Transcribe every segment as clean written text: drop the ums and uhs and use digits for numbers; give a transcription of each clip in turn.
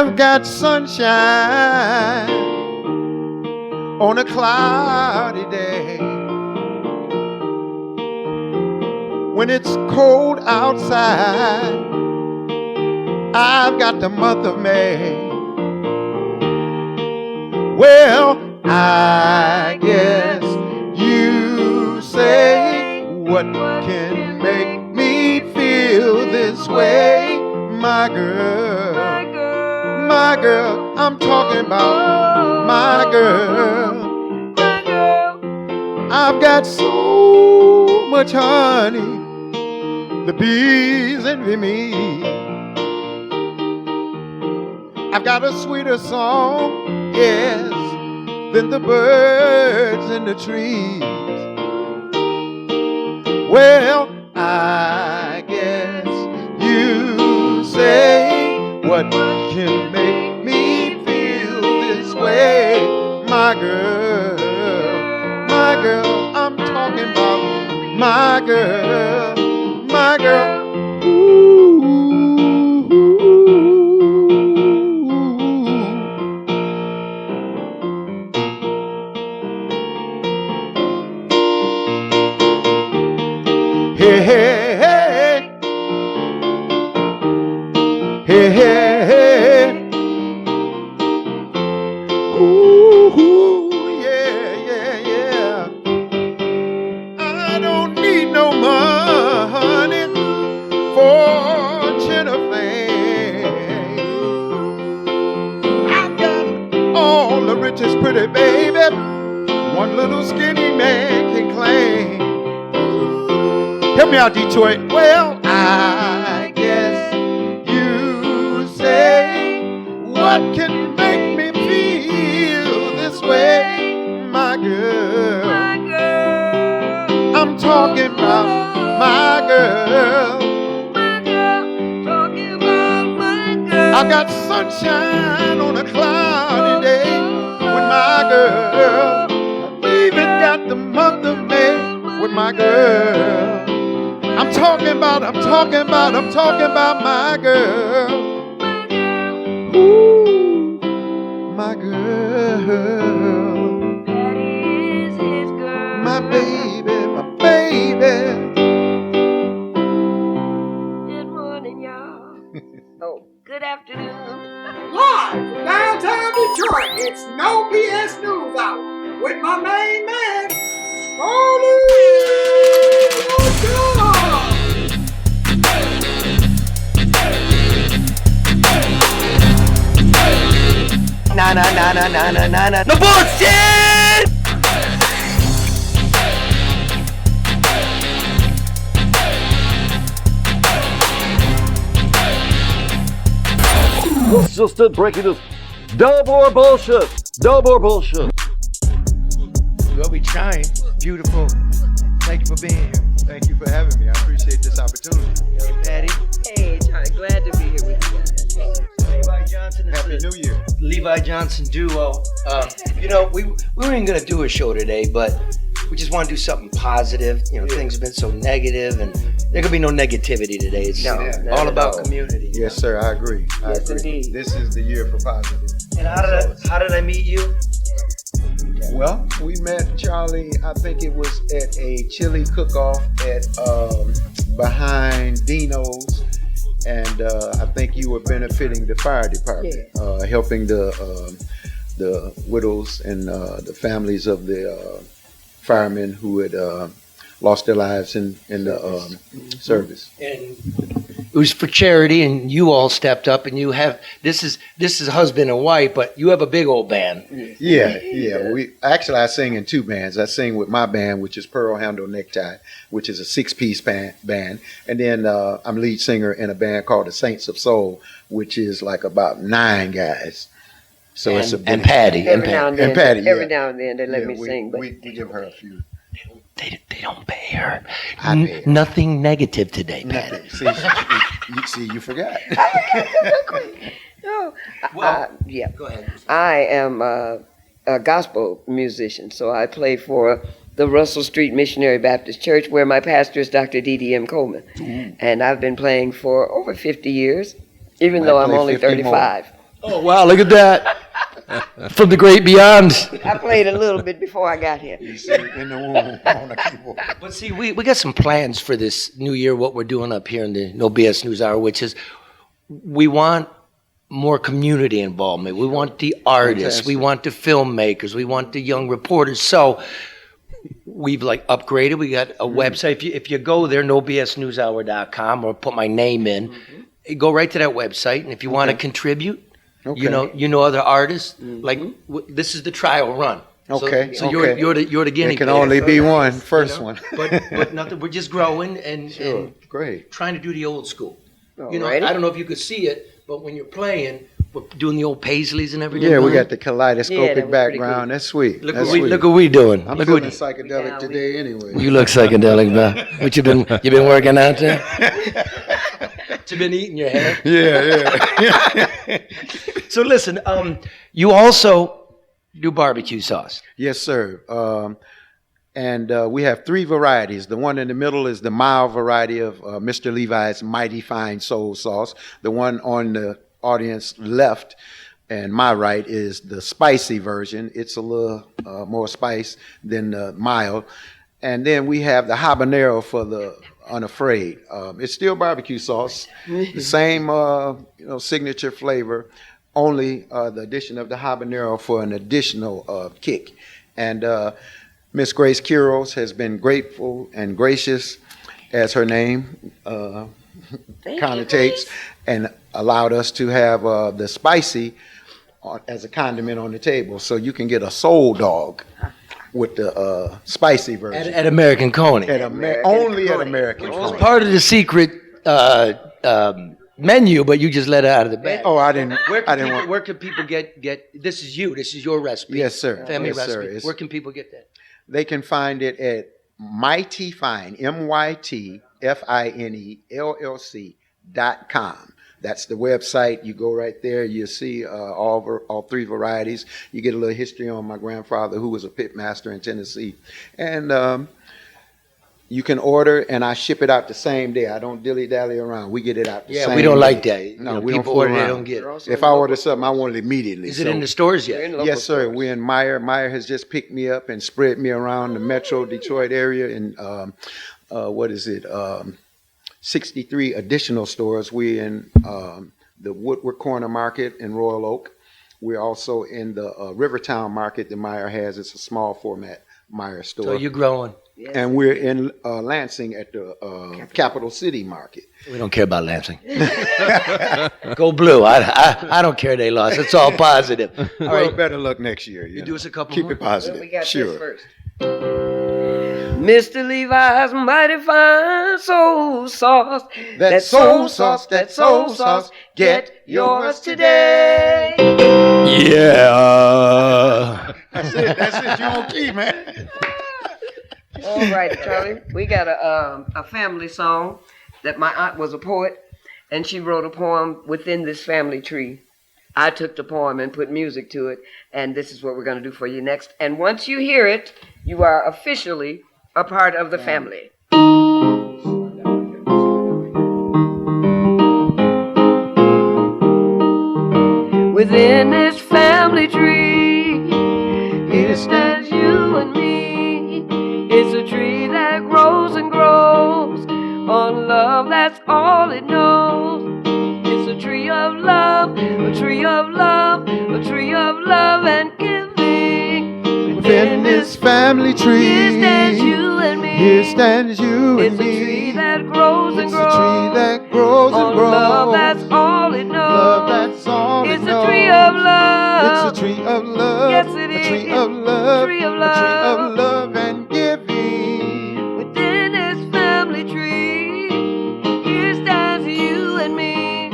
I've got sunshine on a cloudy day. When it's cold outside, I've got the month of May. Well, I guess you say, what can make me feel this way? My girl, my girl, I'm talking about my girl. I've got so much honey, the bees envy me. I've got a sweeter song, yes, than the birds in the trees. Well, I guess you say, what can make me feel this way? My girl, I'm talking about my girl, my girl. Hey, hey, hey. Hey, hey, hey. Ooh, yeah, yeah, yeah. I don't need no money for Jennifer. I've got all the richest pretty baby one little skinny man can claim. Help me out, Detroit. Well, I guess you say, what can make me feel this way? My girl, I'm talking about my girl. I got sunshine on a cloudy day with my girl. I even got the month of May with my girl. I'm talking about my girl. Ooh, my girl. That is his girl. My baby, my baby. Good morning, y'all. Oh, good afternoon. Live from downtown Detroit, it's No BS News Hour with my main man, Smalley. No bullshit! It's just it breaking news. No more bullshit. No more bullshit. Well, we trying. Beautiful. Thank you for being here. Thank you for having me. I appreciate this opportunity. Hey, Patty. Hey, Johnny, glad to be here with you guys. Levi Johnson. Happy New Year. Levi Johnson duo. We weren't even gonna do a show today, but we just want to do something positive. Things have been so negative, and there could be no negativity today. It's all about community. Yes, sir. I agree. Yes, indeed. This is the year for positive. And how did I meet you? Well, we met Charlie, I think it was at a chili cook-off at behind Dino's, and I think you were benefiting the fire department, helping the widows and the families of the firemen who had lost their lives in the service. And it was for charity, and you all stepped up, and you have this is husband and wife, but you have a big old band. Yeah. I sing in two bands. I sing with my band, which is Pearl Handle Necktie, which is a 6-piece band, and then I'm lead singer in a band called the Saints of Soul, which is like about 9 guys. So it's a big, and Patty Every now and then, Patty, now and then they let me sing, but we give her a few. They don't pay her. I pay her. Nothing negative today, Patty. See, you forgot. no. Well, Yeah. Go ahead. I am a gospel musician, so I play for the Russell Street Missionary Baptist Church, where my pastor is Dr. D.D.M. Coleman. And I've been playing for over 50 years, even though I'm only 35. Oh, wow, look at that. From the great beyond. I played a little bit before I got here. You see, in the womb on the keyboard. But see, we got some plans for this new year, what we're doing up here in the No BS News Hour, which is we want more community involvement. We want the artists. We want the filmmakers. We want the young reporters. So we've like upgraded. We got a website. If you go there, nobsnewshour.com, or put my name in, go right to that website. And if you want to contribute, you know other artists. Like this is the trial run. Okay. So you're the guinea It can pig. only be one, first one. but nothing. We're just growing and Great. trying to do the old school. Alrighty. I don't know if you could see it, but when you're playing, we're doing the old Paisleys and everything. Yeah, we got the kaleidoscopic Yeah, that was pretty background. That's sweet. Look That's what sweet. we doing. I'm Look feeling what psychedelic today anyway. you look psychedelic, man. What you been working out there? You been eating your hair? Yeah. So listen, you also do barbecue sauce. Yes, sir. And we have 3 varieties. The one in the middle is the mild variety of Mr. Levi's Mighty Fine Soul Sauce. The one on the audience left and my right is the spicy version. It's a little more spice than the mild. And then we have the habanero for the unafraid. It's still barbecue sauce, the same signature flavor, only the addition of the habanero for an additional kick. And Miss Grace Quiros has been grateful and gracious, as her name connotates, and allowed us to have the spicy as a condiment on the table. So you can get a soul dog with the spicy version. At American Coney. Only at American It was Coney. part of the secret menu, but you just let it out of the bag. Oh, I didn't Where want. can people get this is your recipe. Yes, sir. Family Yes, sir. recipe. It's- Where can people get that? They can find it at Mighty Fine, MyTFinellC.com. That's the website. You go right there. You see all 3 varieties. You get a little history on my grandfather, who was a pit master in Tennessee. And you can order, and I ship it out the same day. I don't dilly-dally around. We get it out the same day. We don't like that. No, we we don't people fool order, they around. don't get it. If I order something, I want it immediately. Is it in the stores yet? Yes, sir. We're in Meyer. Meyer has just picked me up and spread me around the metro Detroit area in, 63 additional stores. We're in the Woodward Corner Market in Royal Oak. We're also in the Rivertown Market that Meyer has. It's a small format Meyer store. So you're growing. And we're in Lansing at the Capital City Market. We don't care about Lansing. Go blue. I don't care they lost. It's all positive. All Well, right. better luck next year. You You know. do us a couple Keep more? it positive. We got Sure. this first. Mr. Levi's Mighty Fine Soul Sauce. That soul sauce, that soul sauce, get yours today. Yeah. That's it. You on key, man. All right, Charlie. We got a family song that my aunt was a poet, and she wrote a poem within this family tree. I took the poem and put music to it, and this is what we're going to do for you next. And once you hear it, you are officially a part of the family. Within this family tree, here stands you and me. It's a tree that grows and grows on love, that's all it knows. It's a tree of love, a tree of love, a tree of love and giving. Within this family tree, here stands you and me. Here stands you It's and a me. tree that grows and It's grows a tree that grows and on grows. love, that's all it knows. Love, that's all It's it a knows. tree of love. It's a tree of love. Yes, it a tree is. of love. Tree of A tree love. of love and giving. Within this family tree, here stands you and me.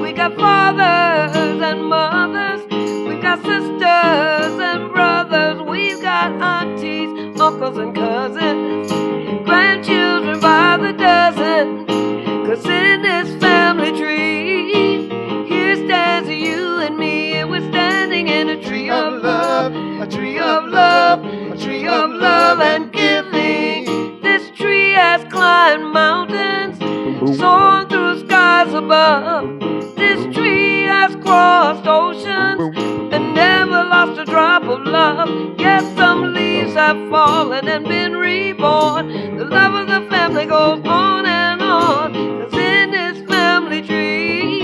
We got fathers and mothers, we got sisters and brothers, we've got aunties, uncles and cousins, grandchildren by the dozen. 'Cause in this family tree, here stands you and me, and we're standing in a tree of love, a tree of love, a tree of love and giving. This tree has climbed mountains, soared through skies above. This tree has crossed oceans. fallen and been reborn. The love of the family goes on and on. 'Cause in this family tree,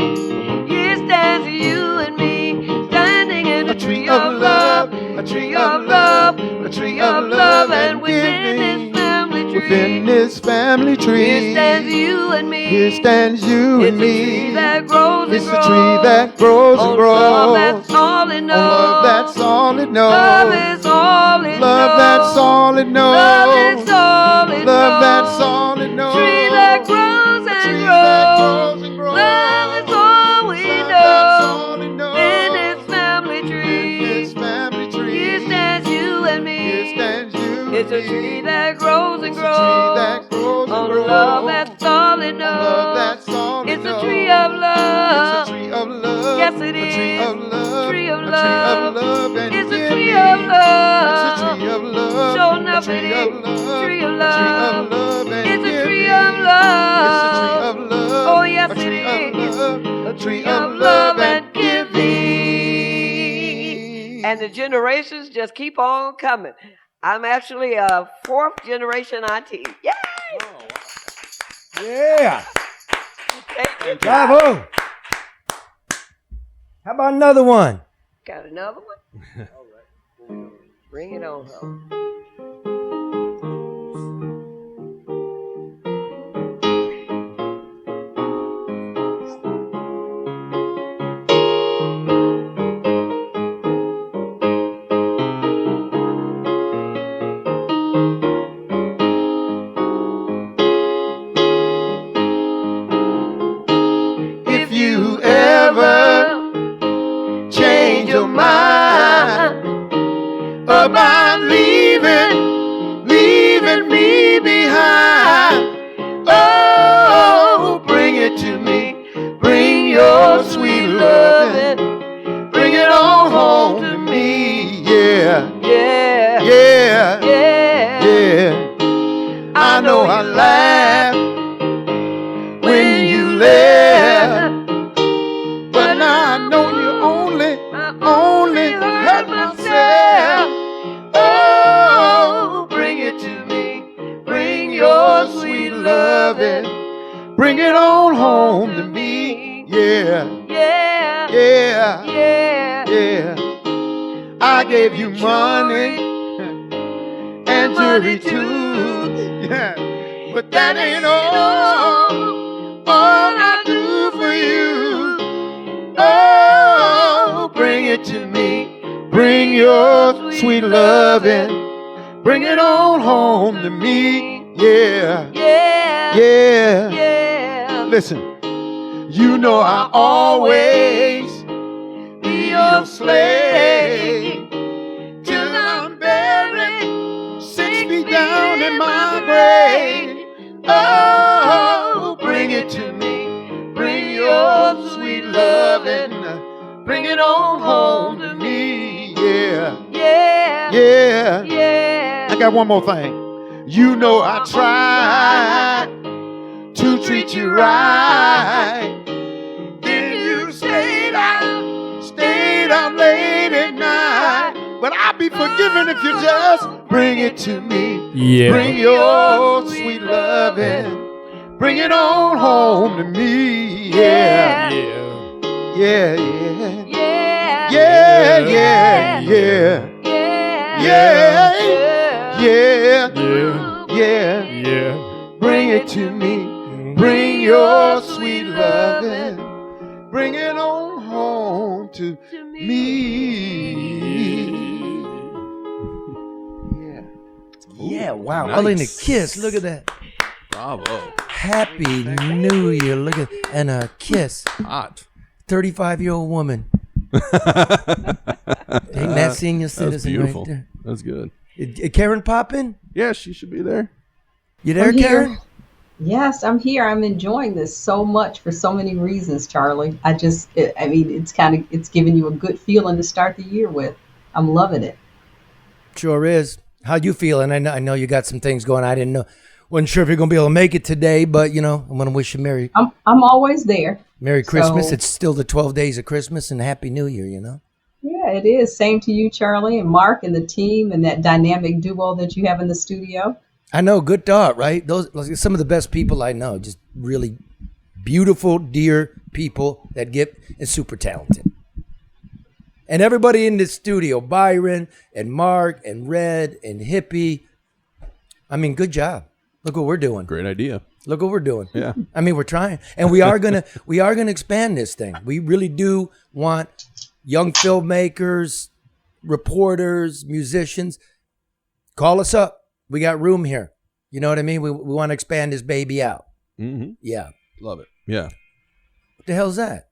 here stands you and me, standing in a tree of love, a tree of love, a tree of love. And within this family tree, Within this family tree, here stands you and me. here stands you and It's a me. tree that grows and It's grows. a tree that grows and Oh, grows. love, that's all it knows. Oh, love, that's all it knows. Love is all it knows. Love, that's all it knows. Love is all it Love, knows. that's all it knows. Tree that grows A and tree grows. that grows and grows. Love is all we Love, know. that's all it knows. In this family tree, In this family tree, here stands you and me. here stands you It's a and me. tree that grows and It's grows. a tree that grows and Oh, grows. love, that's all it knows. Love, that's all it It's knows. a tree of love. It's a tree of love. Yes, it A tree is. of love. Tree of A tree love. of love. And It's a give tree me. of love. It's a tree of love. Sure A enough tree it of is. love. Tree of A tree love. of love. And It's a give tree me. of love. It's a tree of love. Oh, yes, a tree it of is. love. A tree of love and giving. And the generations just keep on coming. I'm actually a 4th generation auntie. Yay! Yeah. Thank you. Bravo. How about another one? Got another one? All right. Bring it on home. If you ever change your mind about leaving me behind, oh, bring it to me. Bring your sweet loving. Bring it on home to me. Yeah, Yeah. yeah, Yeah. yeah. I know I laughed when you left, but now I know you only hurt myself. Oh, bring it to me. Bring your sweet loving. Bring it on home to me. Yeah, Yeah. yeah, Yeah. yeah. I gave you money and jewelry too. Yeah, but that ain't all I do for you. Oh, bring it to me. Bring your sweet loving. Bring it on home to me. Yeah, Yeah. yeah. Yeah. Listen, you know I always be your slave till I'm buried 6 feet down in my grave. Oh, bring it to me. Bring your sweet loving. Bring it on home to me. Yeah, Yeah. yeah. Yeah. I got one more thing. You know I try to treat you right. Then you stayed out late at night. But I'll be forgiven if you just bring it to me. Yeah. Bring your sweet loving. Bring it on home to me. Yeah, yeah, yeah. Yeah. Yeah, yeah, yeah. Yeah. Yeah, yeah, yeah. Bring it to me. Bring your sweet loving. Bring it on home to me. Yeah. Yeah, wow. Nice. Other than a kiss, look at that. Bravo. Happy New Year. Look at, and a kiss. Hot. 35-year-old woman. Ain't that senior That's citizen beautiful. right there? That's good. Karen poppin'? Yeah, she should be there. You there, I'm here. Karen? Yes, I'm here. I'm enjoying this so much for so many reasons, Charlie. It's giving you a good feeling to start the year with. I'm loving it. Sure is. How you feeling? I know you got some things going. I didn't know. Wasn't sure if you're gonna be able to make it today, but you know, I'm gonna wish you Merry I'm always there. Christmas. So- It's still the 12 days of Christmas and Happy New Year, you know? Yeah, Yeah, it is. Same to you, Charlie, and Mark, and the team, and that dynamic duo that you have in the studio. I know, good thought, right? Those like, some of the best people I know, just really beautiful, dear people that get and super talented. And everybody in this studio, Byron and Mark and Red and Hippie. I mean, good job. Look what we're doing. Great idea. Look what we're doing. Yeah. I mean, we're trying, and we are gonna expand this thing. We really do want young filmmakers, reporters, musicians. Call us up. We got room here. You know what I mean? We want to expand this baby out. Mm-hmm. Yeah. Love it. Yeah. What the hell's that?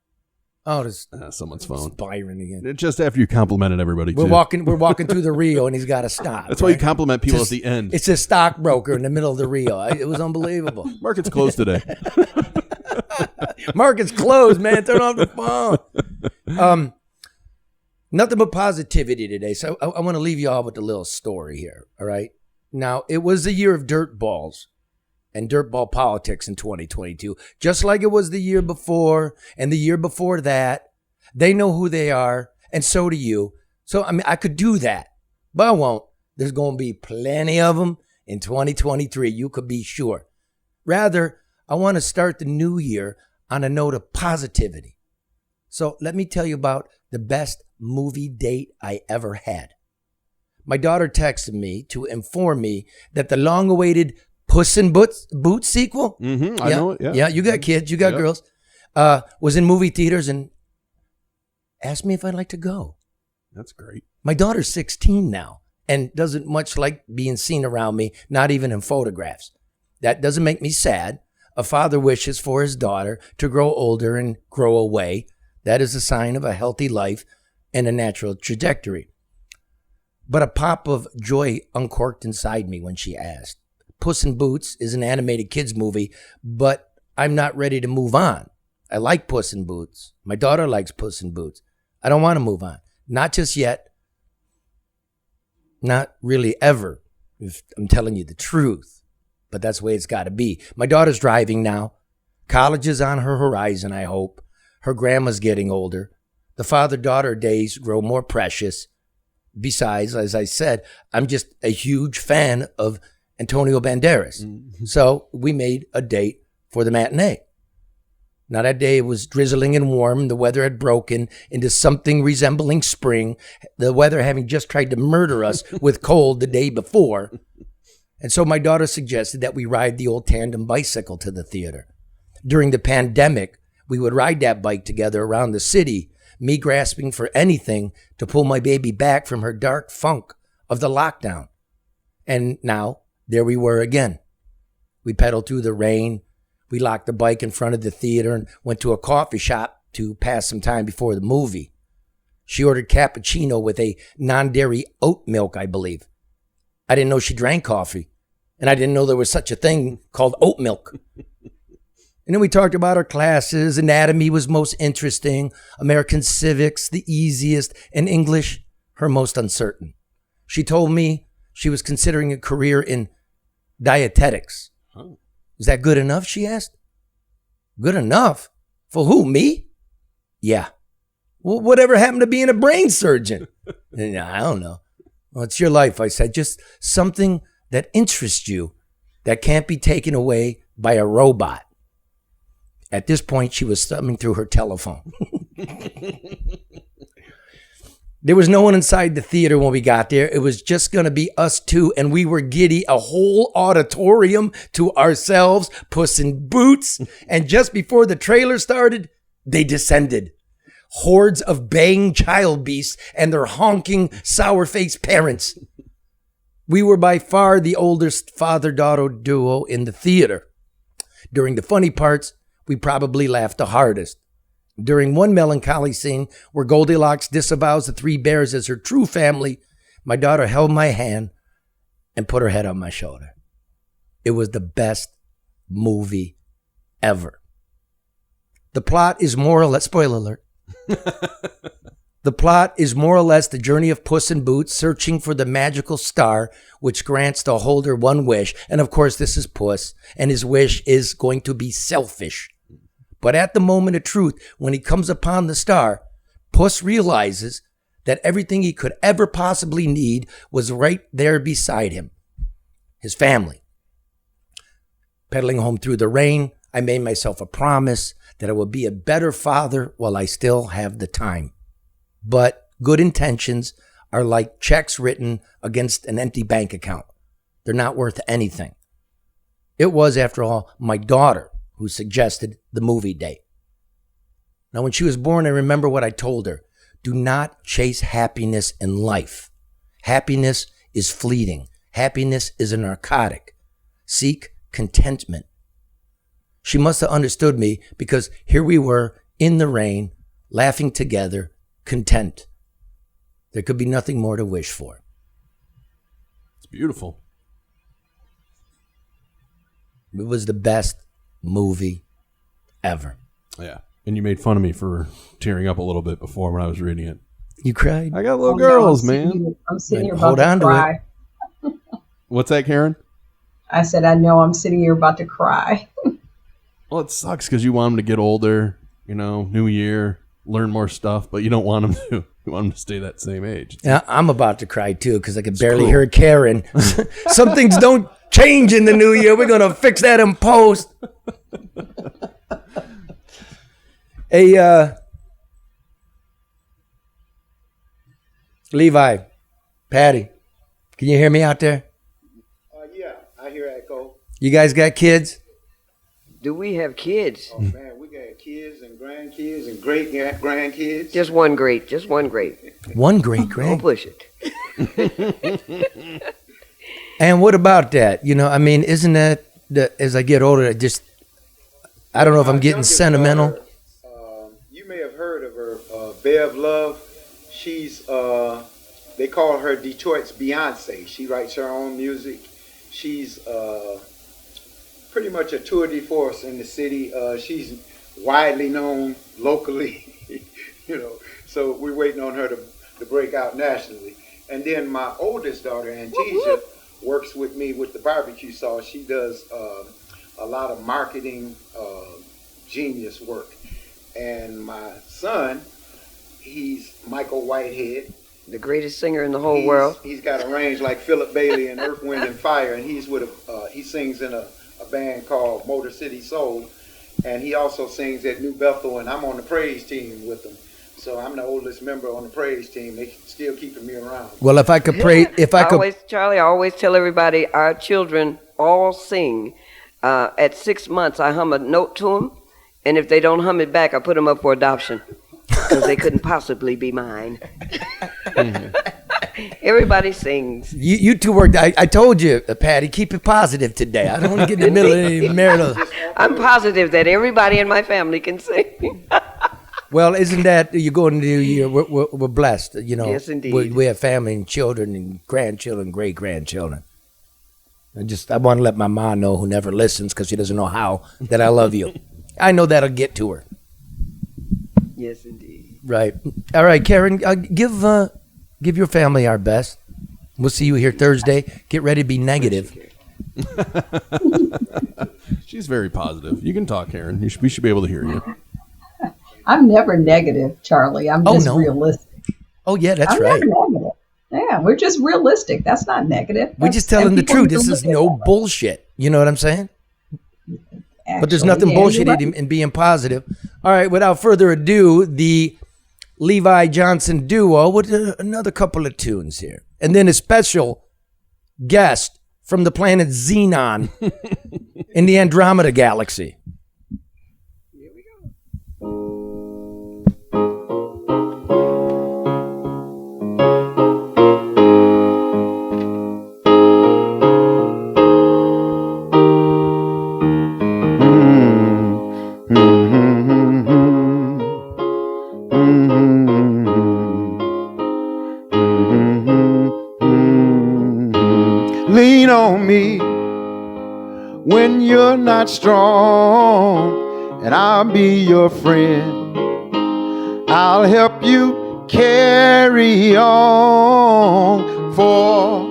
Oh, this Someone's phone. Byron again. Just after you complimented everybody, We're too. walking through the Rio, and he's got to stop. That's why you compliment people at the end. It's a stockbroker in the middle of the Rio. It was unbelievable. Market's closed today. Market's closed, man. Turn off the phone. Nothing but positivity today. So I want to leave you all with a little story here. All right. Now, it was the year of dirt balls and dirtball politics in 2022, just like it was the year before and the year before that. They know who they are, and so do you. So, I mean, I could do that, but I won't. There's going to be plenty of them in 2023. You could be sure. Rather, I want to start the new year on a note of positivity. So let me tell you about the best movie date I ever had. My daughter texted me to inform me that the long-awaited Puss in Boots sequel. Mm-hmm. I know it. Yeah. Yeah, you got kids, you got girls. Was in movie theaters and asked me if I'd like to go. That's great. My daughter's 16 now and doesn't much like being seen around me, not even in photographs. That doesn't make me sad. A father wishes for his daughter to grow older and grow away. That is a sign of a healthy life and a natural trajectory. But a pop of joy uncorked inside me when she asked. Puss in Boots is an animated kids movie, but I'm not ready to move on. I like Puss in Boots. My daughter likes Puss in Boots. I don't want to move on. Not just yet. Not really ever, if I'm telling you the truth. But that's the way it's got to be. My daughter's driving now. College is on her horizon, I hope. Her grandma's getting older. The father-daughter days grow more precious. Besides, as I said, I'm just a huge fan of Antonio Banderas. Mm-hmm. So we made a date for the matinee. Now that day it was drizzling and warm. The weather had broken into something resembling spring. The weather having just tried to murder us with cold the day before. And so my daughter suggested that we ride the old tandem bicycle to the theater. During the pandemic, we would ride that bike together around the city, me grasping for anything to pull my baby back from her dark funk of the lockdown. And now, there we were again. We pedaled through the rain. We locked the bike in front of the theater and went to a coffee shop to pass some time before the movie. She ordered cappuccino with a non-dairy oat milk, I believe. I didn't know she drank coffee, and I didn't know there was such a thing called oat milk. And then we talked about our classes. Anatomy was most interesting, American civics the easiest, and English her most uncertain. She told me she was considering a career in dietetics. Oh. Is that good enough, she asked? Good enough? For who, me? Yeah. Well, whatever happened to being a brain surgeon? I don't know. Well, it's your life, I said. Just something that interests you that can't be taken away by a robot. At this point, she was thumbing through her telephone. There was no one inside the theater when we got there. It was just going to be us two, and we were giddy, a whole auditorium to ourselves, Puss in Boots. And just before the trailer started, they descended. Hordes of baying child beasts and their honking, sour-faced parents. We were by far the oldest father-daughter duo in the theater. During the funny parts, we probably laughed the hardest. During one melancholy scene where Goldilocks disavows the three bears as her true family, my daughter held my hand and put her head on my shoulder. It was the best movie ever. The plot is more or less, spoiler alert. The plot is more or less the journey of Puss in Boots searching for the magical star which grants the holder one wish. And of course, this is Puss, and his wish is going to be selfish. But at the moment of truth, when he comes upon the star, Puss realizes that everything he could ever possibly need was right there beside him. His family. Pedaling home through the rain, I made myself a promise that I would be a better father while I still have the time. But good intentions are like checks written against an empty bank account. They're not worth anything. It was, after all, my daughter who suggested the movie date. Now, when she was born, I remember what I told her. Do not chase happiness in life. Happiness is fleeting. Happiness is a narcotic. Seek contentment. She must have understood me because here we were in the rain, laughing together, content. There could be nothing more to wish for. It's beautiful. It was the best movie ever. Yeah. And you made fun of me for tearing up a little bit before when I was reading it. You cried? I got little girls, man. I'm sitting here Hold about on to to cry. What's that, Karen? I said, I know I'm sitting here about to cry. Well, it sucks because you want them to get older, new year, learn more stuff, but you don't want them to. You want them to stay that same age. Yeah, I'm about to cry too because I could barely hear Karen. Some things don't change in the new year. We're going to fix that in post. Hey, Levi, Patty, can you hear me out there? Yeah, I hear Echo. You guys got kids? Do we have kids? Oh man, we got kids and grandkids and great grandkids. Just one great. One great Don't grand. push it. And what about that? Isn't that as I get older, I don't know if I'm getting sentimental. Daughter, you may have heard of her, Bev Love. She's, they call her Detroit's Beyonce. She writes her own music. She's pretty much a tour de force in the city. She's widely known locally, so we're waiting on her to break out nationally. And then my oldest daughter, Antasia, works with me with the barbecue sauce. She does a lot of marketing genius work. And my son, he's Michael Whitehead. The greatest singer in the whole world. He's got a range like Philip Bailey and Earth, Wind and Fire, and he's with he sings in a band called Motor City Soul, and he also sings at New Bethel, and I'm on the praise team with him. So I'm the oldest member on the praise team. They still keeping me around. Well, if I could pray, Charlie, I always tell everybody our children all sing. At 6 months, I hum a note to them, and if they don't hum it back, I put them up for adoption because they couldn't possibly be mine. Everybody sings. You two worked. I told you, Patty, keep it positive today. I don't want to get in the middle of any marital. I'm positive that everybody in my family can sing. Well, isn't that you go into the new year? We're blessed, Yes, indeed. We have family and children and grandchildren, great grandchildren. I want to let my mom know, who never listens because she doesn't know how, that I love you. I know that'll get to her. Yes, indeed. Right. All right, Karen, give your family our best. We'll see you here Thursday. Get ready to be negative. She's very positive. You can talk, Karen. We should be able to hear you. I'm never negative, Charlie. I'm just realistic. Oh, yeah, that's I'm right. never negative. Yeah, we're just realistic. That's not negative. We're just telling the truth. This is no bullshit. You know what I'm saying? Actually, but there's nothing bullshit in being positive. All right, without further ado, the Levi Johnson duo with another couple of tunes here. And then a special guest from the planet Xenon in the Andromeda Galaxy. Here we go. Lean on me when you're not strong, and I'll be your friend. I'll help you carry on, for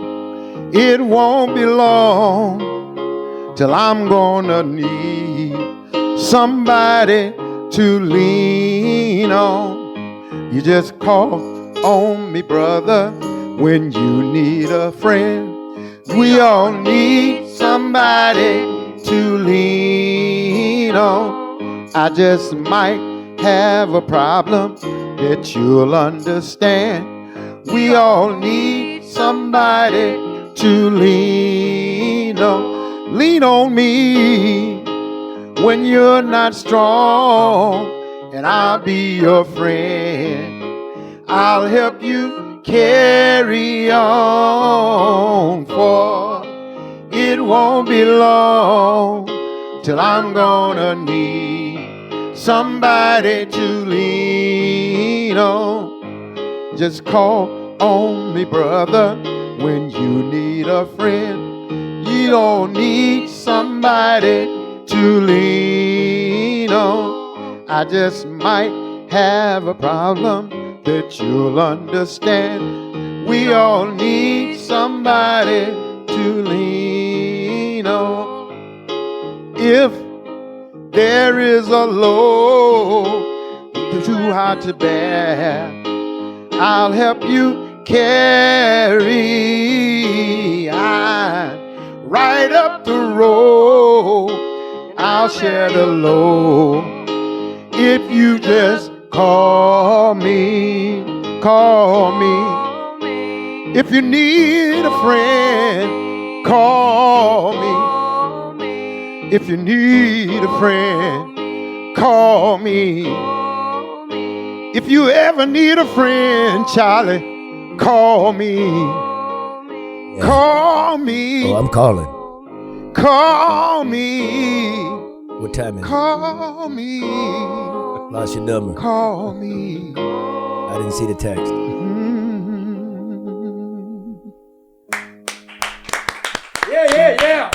it won't be long till I'm gonna need somebody to lean on. You just call on me, brother, when you need a friend. We all need somebody to lean on. I just might have a problem that you'll understand. We all need somebody to lean on. Lean on me when you're not strong, and I'll be your friend. I'll help you carry on, for it won't be long till I'm gonna need somebody to lean on. Just call on me, brother, when you need a friend. You don't need somebody to lean on. I just might have a problem that you'll understand. We all need somebody to lean on. If there is a load too hard to bear, I'll help you carry. I'm right up the road, I'll share the load. If you just call me, call me. If you need a friend, call me. If you need a friend, call me. If you ever need a friend, Charlie, call me. Yeah. Call me. Oh, I'm calling. Call me. What time is it? Call me. Lost your number. Call me. I didn't see the text. Yeah.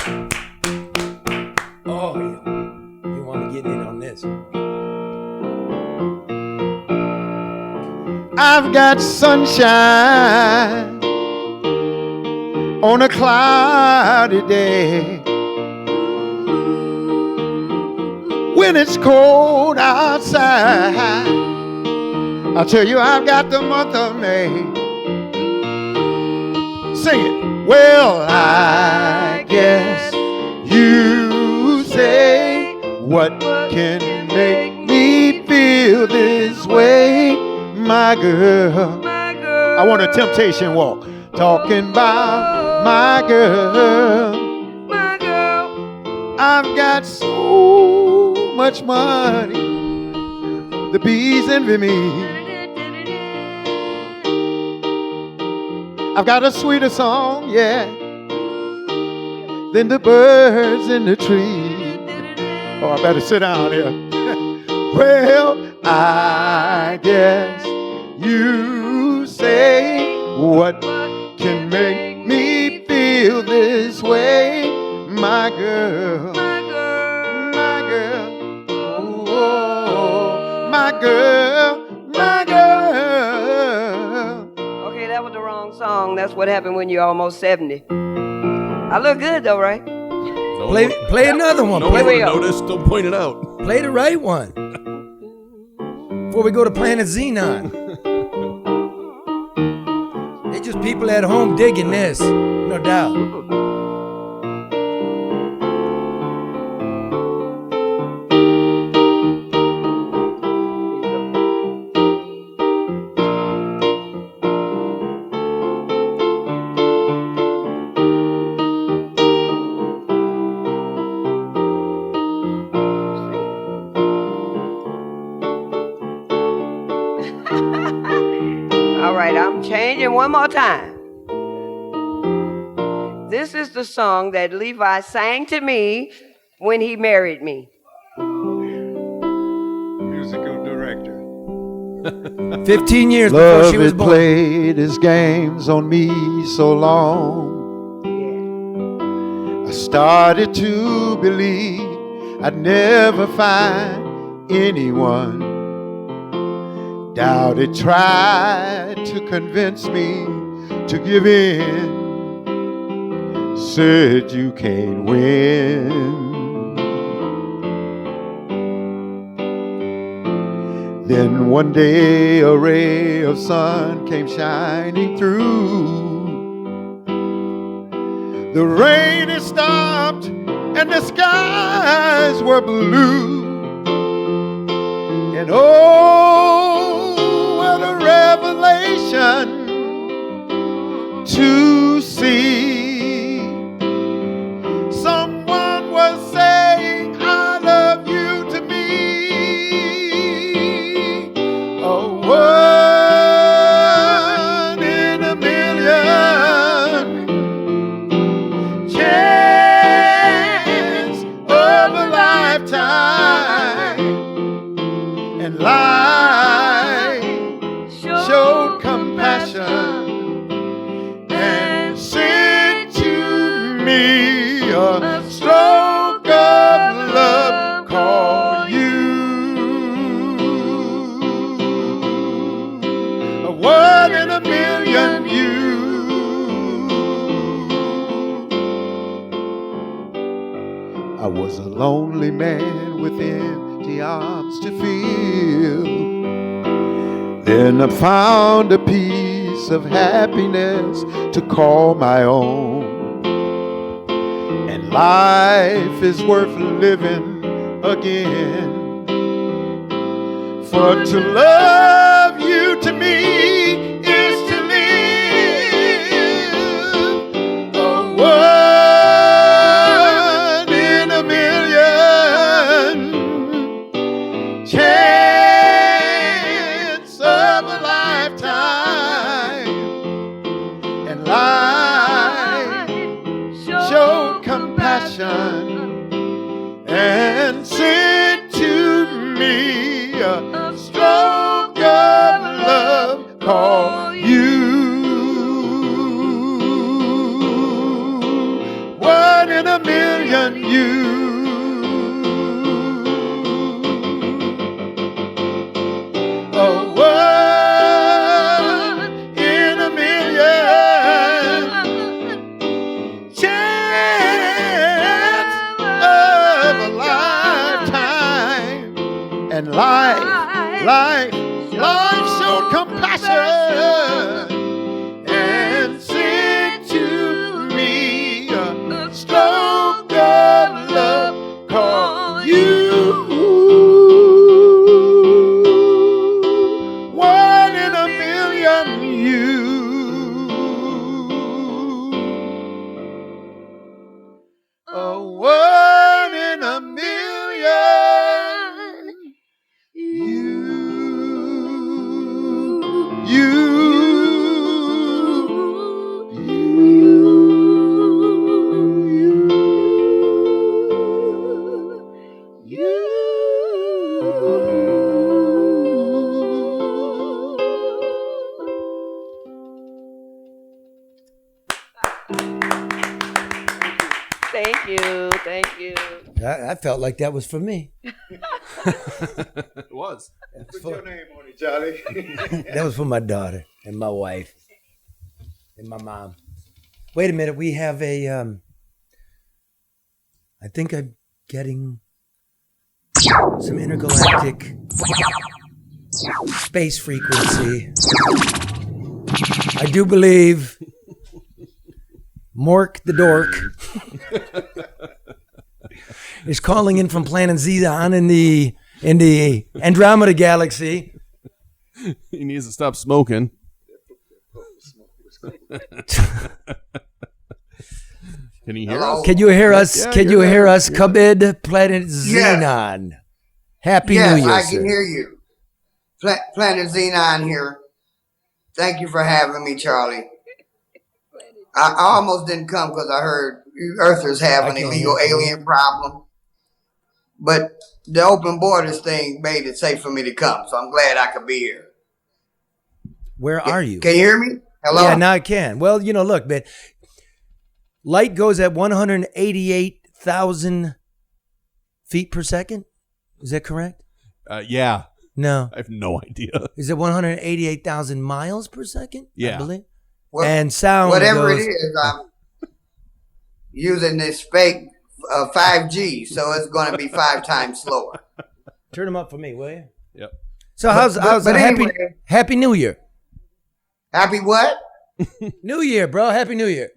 Oh, yeah. You want to get in on this? I've got sunshine on a cloudy day. When it's cold outside, I'll tell you I've got the month of May. Sing it. Well, I guess you say, what can make me feel this way, my girl? I want a temptation walk. Talking about my girl. I've got so much money, the bees envy me. I've got a sweeter song, yeah, than the birds in the tree. Oh, I better sit down here. Well, I guess you say, what can make me feel this way, my girl? My girl, oh, my girl, my girl. Okay, that was the wrong song. That's what happened when you're almost 70. I look good though, right? Play another one. No one would notice. Don't point it out. Play the right one before we go to Planet Xenon. They just people at home digging this, no doubt. All right, I'm changing one more time. This is the song that Levi sang to me when he married me. Musical director. 15 years before she was Love born. had played his games on me so long. I started to believe I'd never find anyone. Doubt it tried to convince me to give in. Said you can't win. Then one day a ray of sun came shining through. The rain had stopped and the skies were blue. And oh, what a revelation to see. Someone was saying, I love you to me. A one in a million chance of a lifetime. And life showed compassion and sent to me a stroke of love called you. A one in a million you. I was a lonely man with empty arms to fill. Then I found a piece of happiness to call my own. And life is worth living again. For to love you to me is to live. A one in a million chance of a lifetime. And life showed compassion and sent to me a stroke of love called you. One in a million you. A one in a million chance of a lifetime. And life showed compassion and sent to me a stroke of love called you. One in a million you. A one in a million you. Thank you. Thank you. I felt like that was for me. It was. Put your name on it, Charlie. That was for my daughter and my wife and my mom. Wait a minute. We have a, I think I'm getting some intergalactic space frequency. I do believe Mork the Dork is calling in from planet Xenon in the Andromeda Galaxy. He needs to stop smoking. Can you hear us? Can you hear us? Yeah, Can you're you hear there. us? Kabid, planet Xenon. Happy Yes, New Year, I sir. can hear you. Planet Xenon here. Thank you for having me, Charlie. I almost didn't come because I heard you Earthers have I an can't illegal hear you. alien problem. But the open borders thing made it safe for me to come, so I'm glad I could be here. Where are you? Can you hear me? Hello? Yeah, now I can. Well, look, man. Light goes at 188,000 feet per second. Is that correct? Yeah. No. I have no idea. Is it 188,000 miles per second? Yeah. I believe. Well, And sound whatever goes, it is, I'm using this fake 5G, so it's going to be 5 times slower. Turn them up for me, will you? Yep. So how's happy New Year? Happy what? New Year, bro. Happy New Year.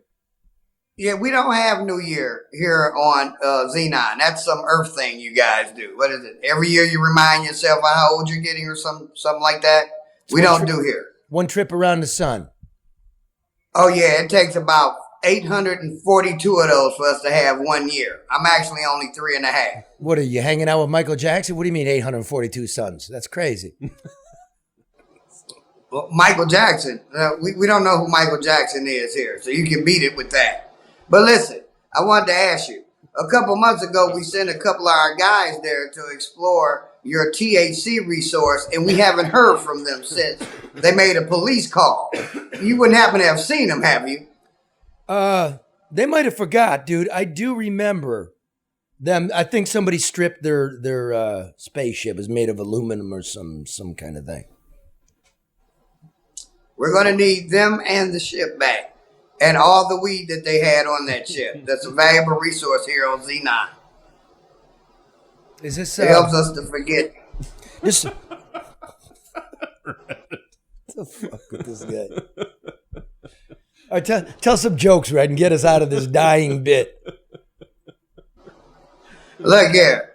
Yeah, we don't have New Year here on Xenon. That's some Earth thing you guys do. What is it? Every year you remind yourself of how old you're getting or something like that? We don't do here. One trip around the sun. Oh, yeah, it takes about 842 of those for us to have 1 year. I'm actually only 3.5. What are you, hanging out with Michael Jackson? What do you mean 842 suns? That's crazy. Well, Michael Jackson, we don't know who Michael Jackson is here, so you can beat it with that. But listen, I wanted to ask you. A couple months ago, we sent a couple of our guys there to explore your THC resource, and we haven't heard from them since they made a police call. You wouldn't happen to have seen them, have you? They might have forgot, dude. I do remember them. I think somebody stripped their spaceship. It was made of aluminum or some kind of thing. We're going to need them and the ship back. And all the weed that they had on that ship. That's a valuable resource here on Z9. Is this? It helps us to forget. This. What the fuck with this guy? All right, tell some jokes, Red, and get us out of this dying bit. Look here.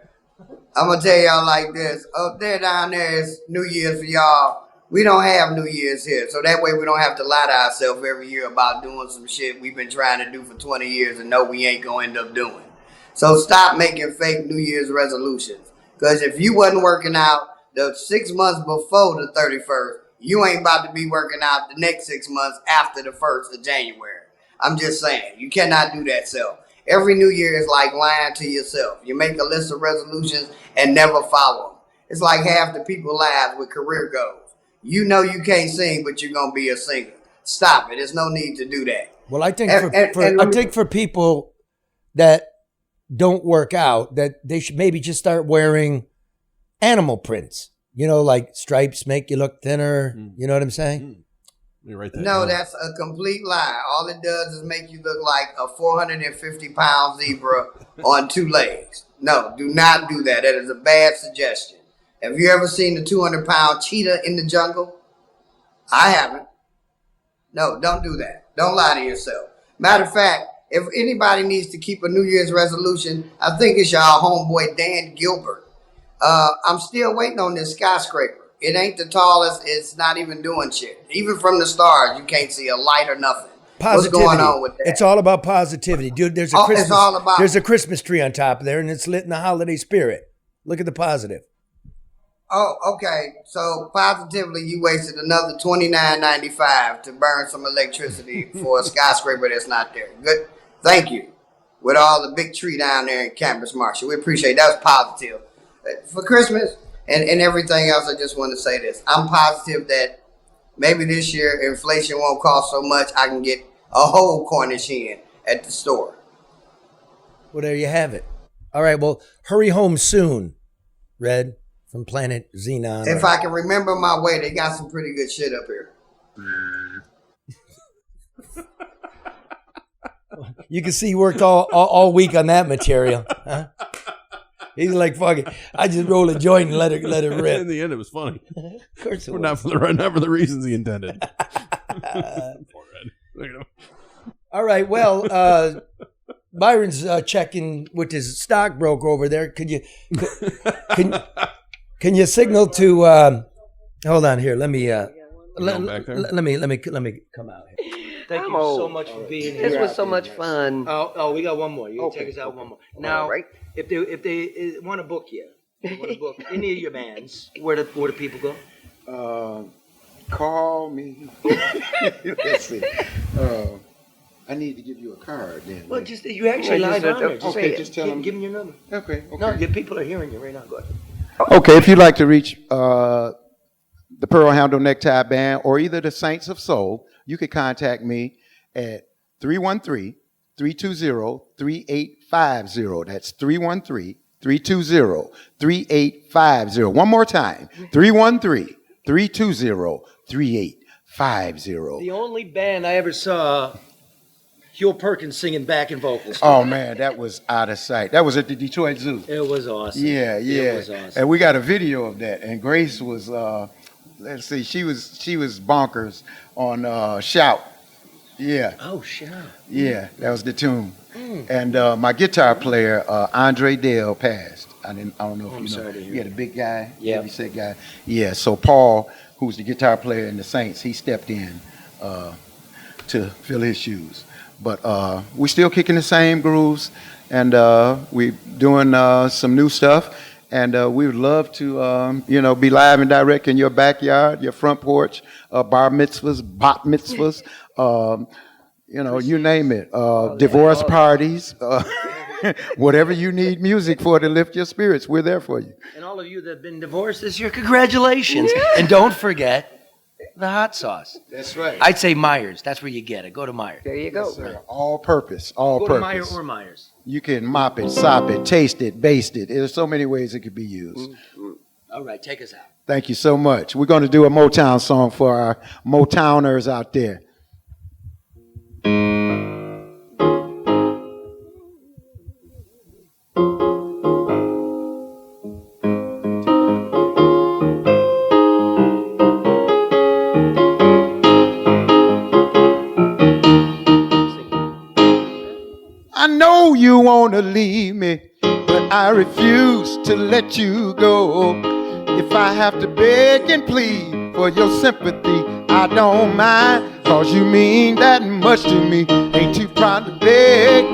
I'm going to tell y'all like this. Up there down there is New Year's for y'all. We don't have New Year's here, so that way we don't have to lie to ourselves every year about doing some shit we've been trying to do for 20 years and know we ain't going to end up doing. So stop making fake New Year's resolutions. Because if you wasn't working out the 6 months before the 31st, you ain't about to be working out the next 6 months after the 1st of January. I'm just saying, you cannot do that, self. Every New Year is like lying to yourself. You make a list of resolutions and never follow them. It's like half the people lives with career goals. You know you can't sing, but you're gonna be a singer. Stop it. There's no need to do that. Well, I think for people that don't work out, that they should maybe just start wearing animal prints. You know, like stripes make you look thinner. You know what I'm saying? You're right there. No, that's a complete lie. All it does is make you look like a 450-pound zebra on 2 legs. No, do not do that. That is a bad suggestion. Have you ever seen a 200-pound cheetah in the jungle? I haven't. No, don't do that. Don't lie to yourself. Matter of fact, if anybody needs to keep a New Year's resolution, I think it's your homeboy Dan Gilbert. I'm still waiting on this skyscraper. It ain't the tallest. It's not even doing shit. Even from the stars, you can't see a light or nothing. Positivity. What's going on with that? It's all about positivity, dude. There's a Christmas tree on top there, and it's lit in the holiday spirit. Look at the positive. Oh, okay. So positively, you wasted another $29.95 to burn some electricity for a skyscraper that's not there. Good. Thank you. With all the big tree down there in Campus Marshall, we appreciate it. That was positive. For Christmas and everything else, I just want to say this. I'm positive that maybe this year inflation won't cost so much. I can get a whole Cornish hen at the store. Well, there you have it. All right. Well, hurry home soon, Red. From Planet Xenon. If I can remember my way, they got some pretty good shit up here. You can see he worked all week on that material. Huh? He's like, fuck it. I just roll a joint and let it rip. In the end, it was funny. Of course it was. Not for the reasons he intended. Poor Ed. All right. Well, Byron's checking with his stockbroker over there. Can you signal to? Hold on here. Let me. Let me come out here. Thank you so much for being here. This was so much fun. Oh, we got one more. You take us out one more. Now, if they want to book you, want to book any of your bands, where do people go? Call me. Let's see. I need to give you a card then. Well, just you actually live on there. Just tell them. Give them your number. Okay. No, your people are hearing you right now. Go ahead. Okay, if you'd like to reach the Pearl Handle Necktie Band or either the Saints of Soul, you could contact me at 313-320-3850. That's 313-320-3850. One more time, 313-320-3850. The only band I ever saw Huel Perkins singing backing vocals. Oh man, that was out of sight. That was at the Detroit Zoo. It was awesome. Yeah, yeah. It was awesome. And we got a video of that. And Grace was, let's see, she was bonkers on Shout. Yeah. Oh, Shout. Yeah, that was the tune. And my guitar player, Andre Dale, passed. I don't know if you know. Sorry to hear He had a big guy, Yeah. heavy set guy. Yeah. So Paul, who's the guitar player in the Saints, he stepped in to fill his shoes. But we're still kicking the same grooves, and we're doing some new stuff. And we would love to, be live and direct in your backyard, your front porch, bar mitzvahs, bat mitzvahs, you name it, divorce parties, whatever you need music for to lift your spirits, we're there for you. And all of you that have been divorced this year, congratulations. And don't forget the hot sauce. That's right. I'd say Myers. That's where you get it. Go to Myers. There you go. Yes, sir. All purpose, all Go purpose. to Myers or Myers. You can mop it, sop it, taste it, baste it. There's so many ways it could be used. All right, take us out. Thank you so much. We're going to do a Motown song for our Motowners out there. I know you want to leave me, but I refuse to let you go. If I have to beg and plead for your sympathy, I don't mind, cause you mean that much to me. Ain't too proud to beg,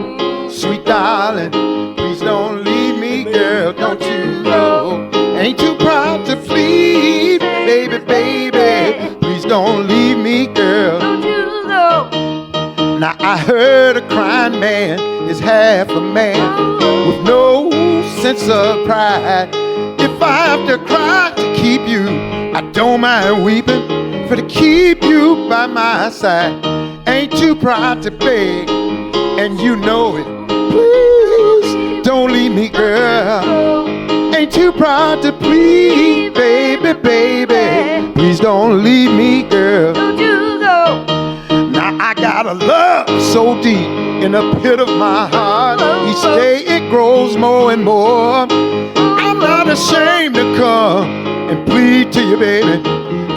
sweet darling, please don't leave me, girl, don't you know. Ain't too proud to plead, baby, baby, please don't leave me, girl. Don't you know? Now I heard a crying man is half a man with no sense of pride. If I have to cry to keep you, I don't mind weeping for to keep you by my side. Ain't too proud to beg, and you know it. Please don't leave me, girl. Ain't too proud to plead, baby, baby. Please don't leave me, girl. Don't you know? Now I got a love so deep in the pit of my heart. Each day it grows more and more. I'm not ashamed to come and plead to you, baby.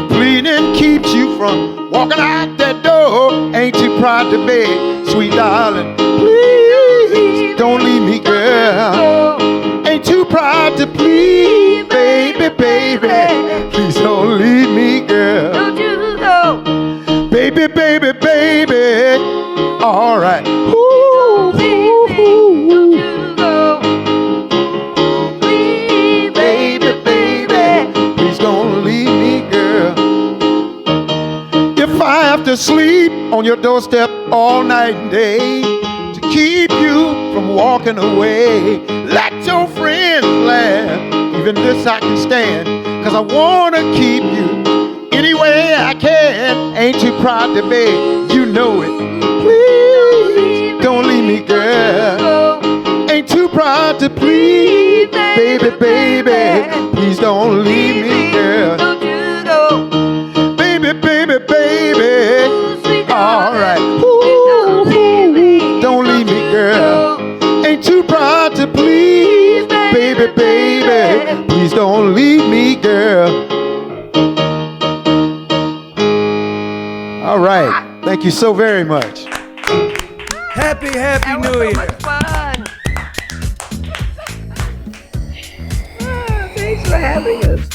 Pleading keeps you from walking out that door. Ain't too proud to beg, sweet darling. Please don't leave me, girl. Ain't too proud to plead, baby, baby. Please don't leave me, girl. Don't you know? Baby, baby, baby. All right. Ooh, Don't you know? Please, baby, baby. Please don't leave me, girl. If I have to sleep on your doorstep all night and day to keep you from walking away, let your friends laugh. Even this I can stand, cause I wanna keep you any way I can. Ain't too proud to beg, you know it. Please don't leave me, girl. Ain't too proud to plead, baby, baby. Please don't leave me, girl. Don't you know? Baby, baby, baby. All right. Don't leave me. Don't leave me, girl. Ain't too proud to please, baby, baby. Please don't leave me, girl. All right. Thank you so very much. Happy That was New so Year. much fun. Thanks for having us.